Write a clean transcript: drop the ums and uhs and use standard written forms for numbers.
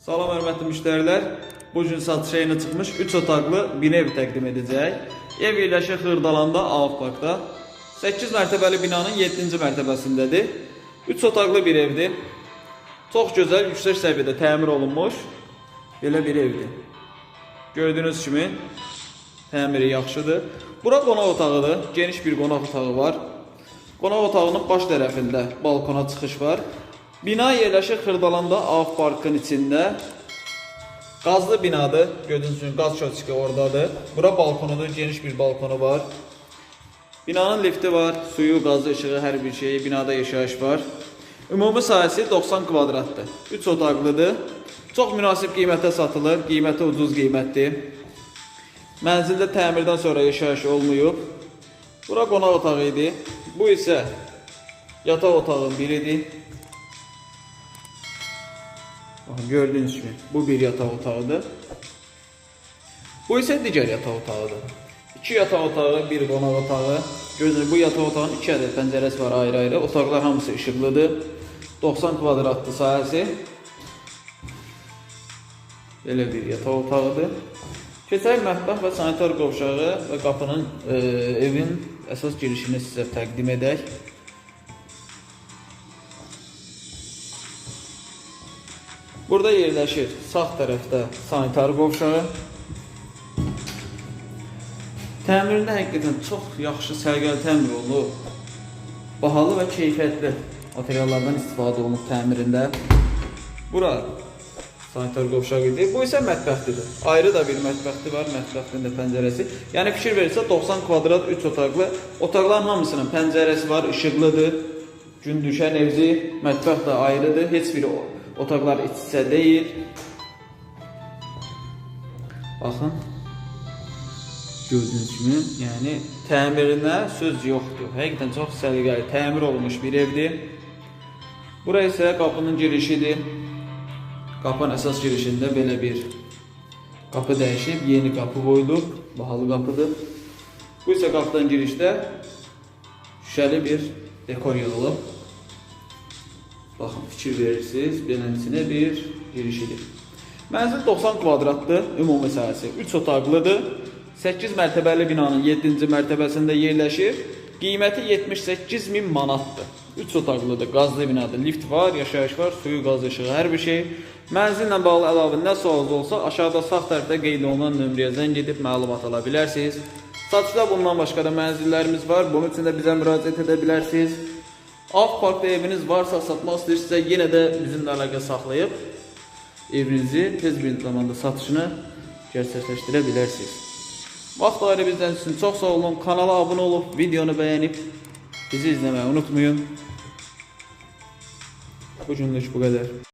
Salam hörmətli müştərilər. Bu gün satışa yeni çıxmış 3 otaqlı bir ev təqdim edəcək. Ev yerləşir Xırdalanda, Ağparkda. 8 mərtəbəli binanın 7-ci mərtəbəsindədir. 3 otaqlı bir evdir. Çox gözəl, yüksək səviyyədə təmir olunmuş belə bir evdir. Gördüyünüz kimi təmiri yaxşıdır. Bura qonaq otağıdır. Geniş bir qonaq otağı var. Qonaq otağının baş tərəfində balkona çıxış var. Bina yerləşir Xırdalanda, Ağparkın içində. Qazlı binadır. Gördüyünüz kimi qaz köçkü oradadır. Bura balkonudur. Geniş bir balkonu var. Binanın lifti var. Suyu, qazı, işığı, hər bir şeyi. Binada yaşayış var. Ümumi sahəsi 90 kvadratdır. 3 otaqlıdır. Çox münasib qiymətə satılır. Qiyməti ucuz qiymətdir. Mənzildə təmirdən sonra yaşayış olmayıb. Bura qonaq otağı idi. Bu isə yataq otağın biridir. Gördüğünüz gibi bu bir yataq otağıdır. Bu ise digər yataq otağıdır. 2 yataq otağı, bir qonaq otağı. Gördüğünüz bu yataq otağın 2 ədəd pəncərəsi var ayrı-ayrı. Otaqlar hamısı işıqlıdır. 90 kvadratlı sahəsi. Belə bir yataq otağıdır. Keçək mətbəx və sanitar qovşağı və qapının evin əsas girişini sizə təqdim edək. Burada yerləşir sağ tərəfdə sanitar qovşağı. Təmirində həqiqətən çox yaxşı, sərgəli təmir olunub. Bahalı və keyfiyyətli materiallardan istifadə olunub təmirində. Bura sanitar qovşağı idi. Bu isə mətbəxtidir. Ayrı da bir mətbəxti var, mətbəxtin də pəncərəsi. Yəni fikir verirsə 90 kvadrat 3 otaqlı. Otaqların hamısının pəncərəsi var, işıqlıdır. Gün düşən evci, mətbəx də ayrıdır. Heç biri otaqlar iç-içə deyil. Baxın. Gördüyünüz kimi, yəni təmirinə söz yoxdur. Həqiqətən çox səliqəli, təmir olunmuş bir evdir. Bura isə qapının girişidir. Qapının əsas girişində belə bir qapı dəyişib, yeni qapı qoyulub, bahalı qapıdır. Bu isə qapıdan girişdə şüşəli bir dekor yığılıb. Baxın, fikir verirsiniz, beləsinə bir girişidir. Mənzil 90 kvadratdır, ümumi sahəsi 3 otaqlıdır. 8 mərtəbəli binanın 7-ci mərtəbəsində yerləşir. Qiyməti 78.000 manatdır. 3 otaqlıdır, qazlı binadır, lift var, yaşayış var, suyu, qaz, işığı, hər bir şey. Mənzillə bağlı əlavə nə sualınız olsa, aşağıda sağ tərəfdə qeyd olunan nömrəyə zəng edib məlumat ala bilərsiniz. Satışda bundan başqa da mənzillərimiz var, bunun üçün də bizə müraciət edə bilərsiniz. Ağparkda eviniz varsa, satmaq istəyirsinizsə, yenə də bizimlə əlaqə saxlayıb evinizi tez bir zamanda satışını gerçəkləşdirə bilərsiniz. Vaxt ayırı bizdən üçün çox sağ olun. Kanala abunə olub, videonu bəyənib bizi izləməyi unutmayın. Bu günlük bu qədər.